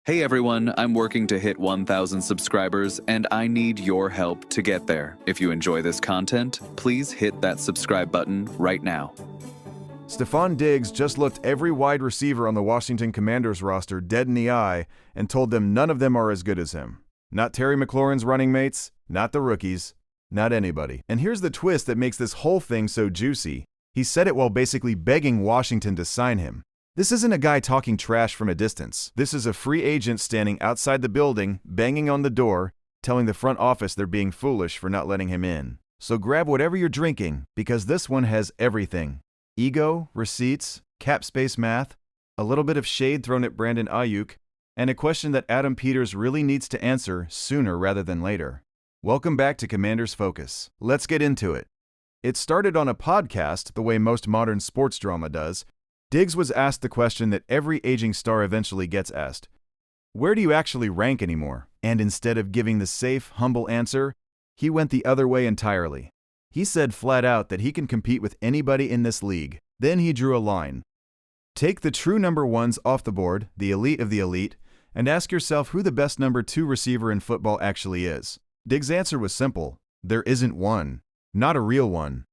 Hey everyone, I'm working to hit 1,000 subscribers and I need your help to get there. If you enjoy this content, please hit that subscribe button right now. Stefon Diggs just looked every wide receiver on the Washington Commanders roster dead in the eye and told them none of them are as good as him. Not Terry McLaurin's running mates, not the rookies, not anybody. And here's the twist that makes this whole thing so juicy. He said it while basically begging Washington to sign him. This isn't a guy talking trash from a distance. This is a free agent standing outside the building, banging on the door, telling the front office they're being foolish for not letting him in. So grab whatever you're drinking, because this one has everything. Ego, receipts, cap space math, a little bit of shade thrown at Brandon Ayuk, and a question that Adam Peters really needs to answer sooner rather than later. Welcome back to Commanders Focus. Let's get into it. It started on a podcast, the way most modern sports drama does. Diggs was asked the question that every aging star eventually gets asked. Where do you actually rank anymore? And instead of giving the safe, humble answer, he went the other way entirely. He said flat out that he can compete with anybody in this league. Then he drew a line. Take the true number ones off the board, the elite of the elite, and ask yourself who the best number 2 receiver in football actually is. Diggs' answer was simple. There isn't one. Not a real one.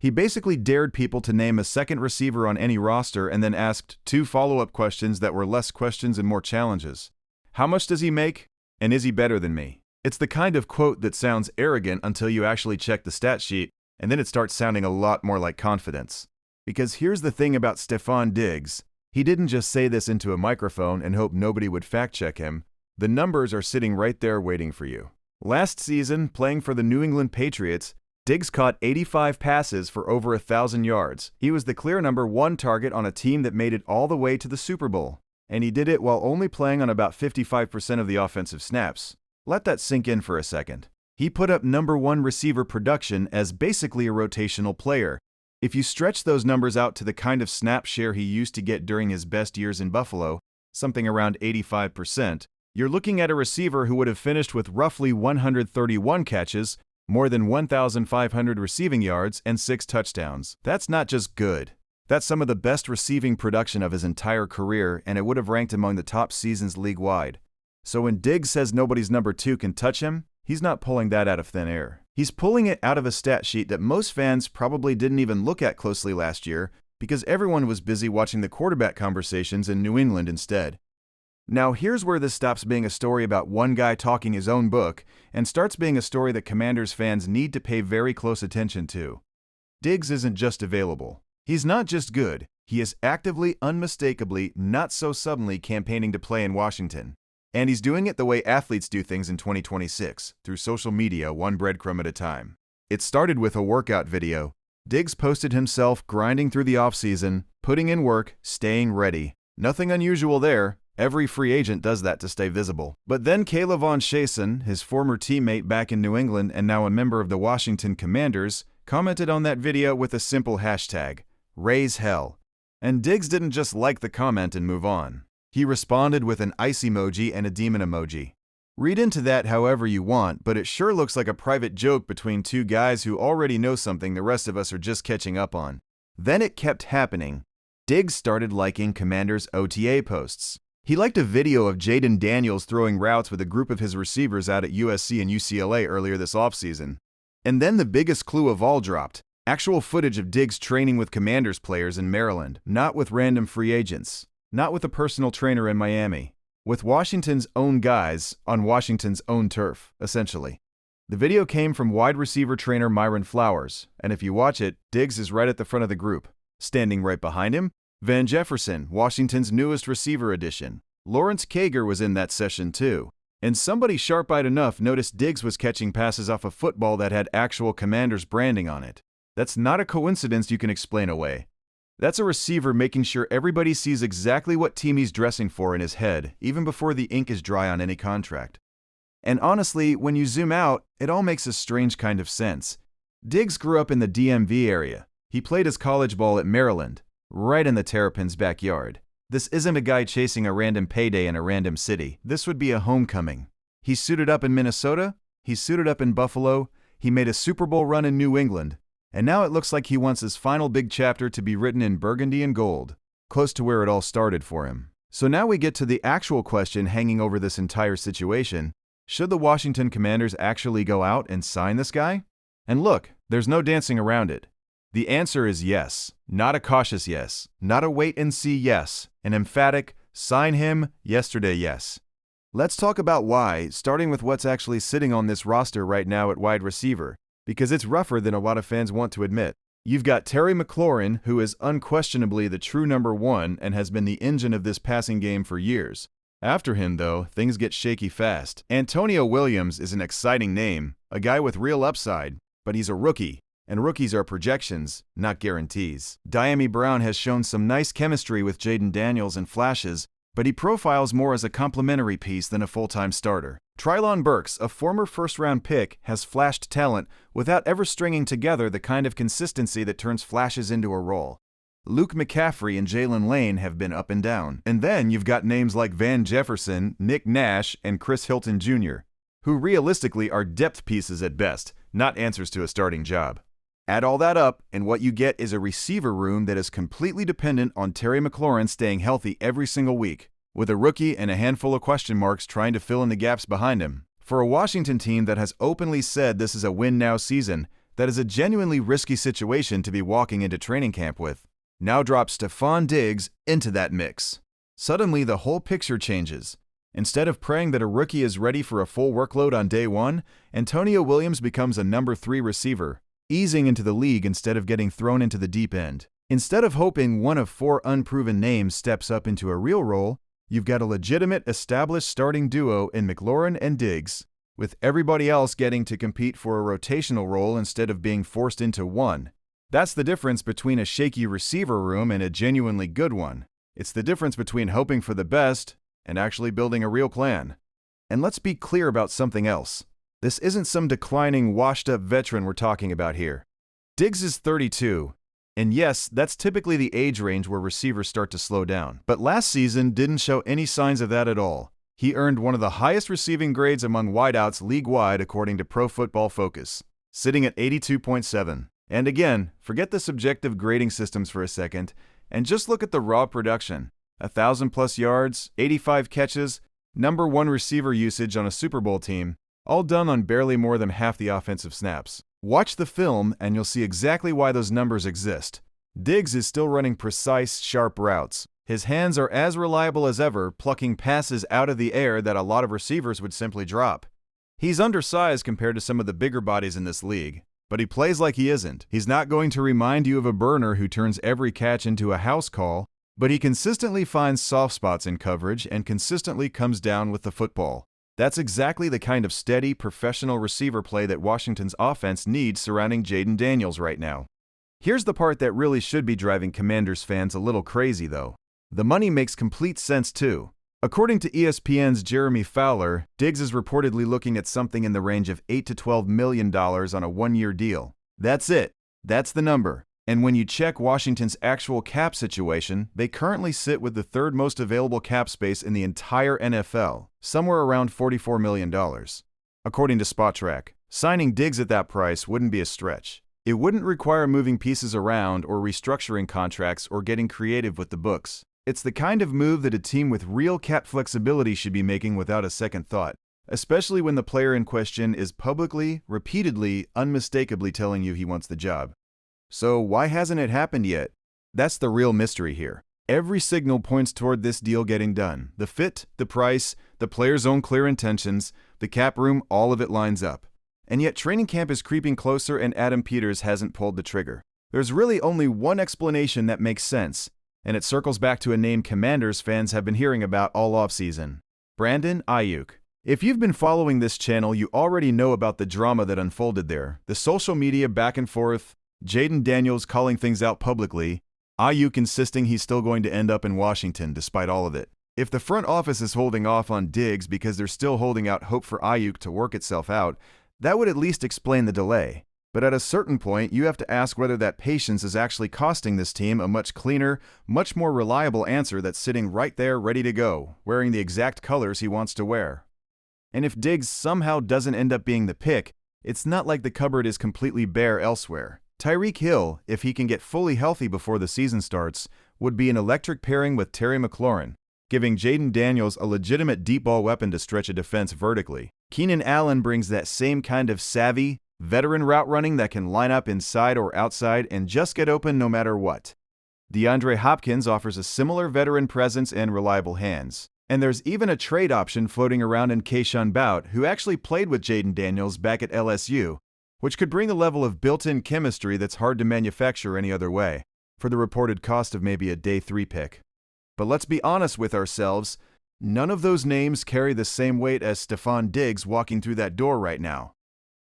He basically dared people to name a second receiver on any roster and then asked 2 follow-up questions that were less questions and more challenges. How much does he make? And is he better than me? It's the kind of quote that sounds arrogant until you actually check the stat sheet, and then it starts sounding a lot more like confidence. Because here's the thing about Stefon Diggs. He didn't just say this into a microphone and hope nobody would fact-check him. The numbers are sitting right there waiting for you. Last season, playing for the New England Patriots, Diggs caught 85 passes for over 1,000 yards. He was the clear number 1 target on a team that made it all the way to the Super Bowl. And he did it while only playing on about 55% of the offensive snaps. Let that sink in for a second. He put up number 1 receiver production as basically a rotational player. If you stretch those numbers out to the kind of snap share he used to get during his best years in Buffalo, something around 85%, you're looking at a receiver who would have finished with roughly 131 catches, more than 1,500 receiving yards, and 6 touchdowns. That's not just good. That's some of the best receiving production of his entire career, and it would have ranked among the top seasons league-wide. So when Diggs says nobody's number 2 can touch him, he's not pulling that out of thin air. He's pulling it out of a stat sheet that most fans probably didn't even look at closely last year because everyone was busy watching the quarterback conversations in New England instead. Now here's where this stops being a story about one guy talking his own book and starts being a story that Commanders fans need to pay very close attention to. Diggs isn't just available. He's not just good. He is actively, unmistakably, not so suddenly campaigning to play in Washington. And he's doing it the way athletes do things in 2026, through social media, one breadcrumb at a time. It started with a workout video. Diggs posted himself grinding through the offseason, putting in work, staying ready. Nothing unusual there. Every free agent does that to stay visible. But then Kayla Von Chasen, his former teammate back in New England and now a member of the Washington Commanders, commented on that video with a simple hashtag, Raise Hell. And Diggs didn't just like the comment and move on. He responded with an ice emoji and a demon emoji. Read into that however you want, but it sure looks like a private joke between 2 guys who already know something the rest of us are just catching up on. Then it kept happening. Diggs started liking Commanders' OTA posts. He liked a video of Jaden Daniels throwing routes with a group of his receivers out at USC and UCLA earlier this offseason. And then the biggest clue of all dropped. Actual footage of Diggs training with Commanders players in Maryland, not with random free agents, not with a personal trainer in Miami, with Washington's own guys on Washington's own turf, essentially. The video came from wide receiver trainer Myron Flowers, and if you watch it, Diggs is right at the front of the group. Standing right behind him, Van Jefferson, Washington's newest receiver addition. Lawrence Cager was in that session too. And somebody sharp-eyed enough noticed Diggs was catching passes off a football that had actual Commanders branding on it. That's not a coincidence you can explain away. That's a receiver making sure everybody sees exactly what team he's dressing for in his head, even before the ink is dry on any contract. And honestly, when you zoom out, it all makes a strange kind of sense. Diggs grew up in the DMV area. He played his college ball at Maryland, right in the Terrapins' backyard. This isn't a guy chasing a random payday in a random city. This would be a homecoming. He suited up in Minnesota, he suited up in Buffalo, he made a Super Bowl run in New England, and now it looks like he wants his final big chapter to be written in burgundy and gold, close to where it all started for him. So now we get to the actual question hanging over this entire situation. Should the Washington Commanders actually go out and sign this guy? And look, there's no dancing around it. The answer is yes. Not a cautious yes. Not a wait-and-see yes. An emphatic, sign him, yesterday yes. Let's talk about why, starting with what's actually sitting on this roster right now at wide receiver, because it's rougher than a lot of fans want to admit. You've got Terry McLaurin, who is unquestionably the true number one and has been the engine of this passing game for years. After him, though, things get shaky fast. Antonio Williams is an exciting name, a guy with real upside, but he's a rookie, and rookies are projections, not guarantees. Dyami Brown has shown some nice chemistry with Jaden Daniels in flashes, but he profiles more as a complementary piece than a full-time starter. Treylon Burks, a former first-round pick, has flashed talent without ever stringing together the kind of consistency that turns flashes into a role. Luke McCaffrey and Jalen Lane have been up and down. And then you've got names like Van Jefferson, Nick Nash, and Chris Hilton Jr., who realistically are depth pieces at best, not answers to a starting job. Add all that up, and what you get is a receiver room that is completely dependent on Terry McLaurin staying healthy every single week, with a rookie and a handful of question marks trying to fill in the gaps behind him. For a Washington team that has openly said this is a win-now season, that is a genuinely risky situation to be walking into training camp with. Now drop Stefon Diggs into that mix. Suddenly, the whole picture changes. Instead of praying that a rookie is ready for a full workload on day one, Antonio Williams becomes a number 3 receiver, easing into the league instead of getting thrown into the deep end. Instead of hoping one of 4 unproven names steps up into a real role, you've got a legitimate, established starting duo in McLaurin and Diggs, with everybody else getting to compete for a rotational role instead of being forced into one. That's the difference between a shaky receiver room and a genuinely good one. It's the difference between hoping for the best and actually building a real plan. And let's be clear about something else. This isn't some declining, washed-up veteran we're talking about here. Diggs is 32, and yes, that's typically the age range where receivers start to slow down. But last season didn't show any signs of that at all. He earned one of the highest receiving grades among wideouts league-wide according to Pro Football Focus, sitting at 82.7. And again, forget the subjective grading systems for a second, and just look at the raw production. 1,000+ yards, 85 catches, number 1 receiver usage on a Super Bowl team, all done on barely more than half the offensive snaps. Watch the film and you'll see exactly why those numbers exist. Diggs is still running precise, sharp routes. His hands are as reliable as ever, plucking passes out of the air that a lot of receivers would simply drop. He's undersized compared to some of the bigger bodies in this league, but he plays like he isn't. He's not going to remind you of a burner who turns every catch into a house call, but he consistently finds soft spots in coverage and consistently comes down with the football. That's exactly the kind of steady, professional receiver play that Washington's offense needs surrounding Jaden Daniels right now. Here's the part that really should be driving Commanders fans a little crazy, though. The money makes complete sense, too. According to ESPN's Jeremy Fowler, Diggs is reportedly looking at something in the range of $8 to $12 million on a one-year deal. That's it. That's the number. And when you check Washington's actual cap situation, they currently sit with the 3rd most available cap space in the entire NFL, somewhere around $44 million. According to SpotTrack, signing Diggs at that price wouldn't be a stretch. It wouldn't require moving pieces around or restructuring contracts or getting creative with the books. It's the kind of move that a team with real cap flexibility should be making without a second thought, especially when the player in question is publicly, repeatedly, unmistakably telling you he wants the job. So why hasn't it happened yet? That's the real mystery here. Every signal points toward this deal getting done. The fit, the price, the player's own clear intentions, the cap room, all of it lines up. And yet training camp is creeping closer and Adam Peters hasn't pulled the trigger. There's really only one explanation that makes sense, and it circles back to a name Commanders fans have been hearing about all offseason: Brandon Aiyuk. If you've been following this channel, you already know about the drama that unfolded there. The social media back and forth, Jaden Daniels calling things out publicly, Aiyuk insisting he's still going to end up in Washington despite all of it. If the front office is holding off on Diggs because they're still holding out hope for Aiyuk to work itself out, that would at least explain the delay. But at a certain point, you have to ask whether that patience is actually costing this team a much cleaner, much more reliable answer that's sitting right there ready to go, wearing the exact colors he wants to wear. And if Diggs somehow doesn't end up being the pick, it's not like the cupboard is completely bare elsewhere. Tyreek Hill, if he can get fully healthy before the season starts, would be an electric pairing with Terry McLaurin. giving Jaden Daniels a legitimate deep ball weapon to stretch a defense vertically. Keenan Allen brings that same kind of savvy, veteran route running that can line up inside or outside and just get open no matter what. DeAndre Hopkins offers a similar veteran presence and reliable hands. And there's even a trade option floating around in Kayshon Boutte, who actually played with Jaden Daniels back at LSU, which could bring the level of built-in chemistry that's hard to manufacture any other way, for the reported cost of maybe a day 3 pick. But let's be honest with ourselves, none of those names carry the same weight as Stefon Diggs walking through that door right now.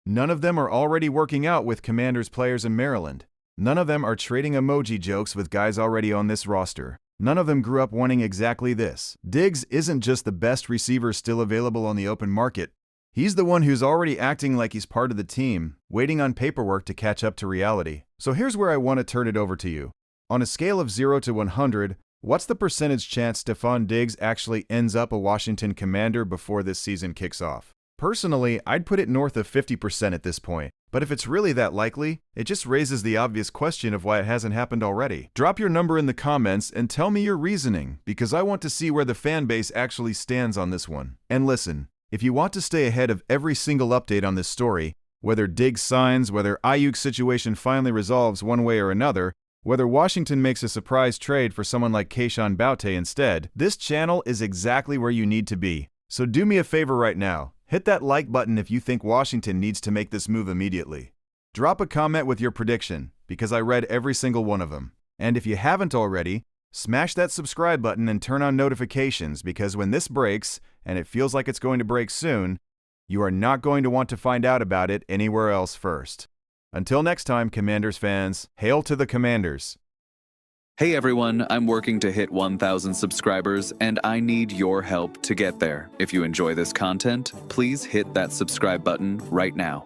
None of them are already working out with Commanders players in Maryland. None of them are trading emoji jokes with guys already on this roster. None of them grew up wanting exactly this. Diggs isn't just the best receiver still available on the open market. He's the one who's already acting like he's part of the team, waiting on paperwork to catch up to reality. So here's where I want to turn it over to you. On a scale of 0 to 100, what's the percentage chance Stefon Diggs actually ends up a Washington Commander before this season kicks off? Personally, I'd put it north of 50% at this point. But if it's really that likely, it just raises the obvious question of why it hasn't happened already. Drop your number in the comments and tell me your reasoning, because I want to see where the fan base actually stands on this one. And listen, if you want to stay ahead of every single update on this story, whether Diggs signs, whether Ayuk's situation finally resolves one way or another, whether Washington makes a surprise trade for someone like Kayshon Boutte instead, this channel is exactly where you need to be. So do me a favor right now. Hit that like button if you think Washington needs to make this move immediately. Drop a comment with your prediction, because I read every single one of them. And if you haven't already, smash that subscribe button and turn on notifications, because when this breaks, and it feels like it's going to break soon, you are not going to want to find out about it anywhere else first. Until next time, Commanders fans, hail to the Commanders! Hey everyone, I'm working to hit 1,000 subscribers, and I need your help to get there. If you enjoy this content, please hit that subscribe button right now.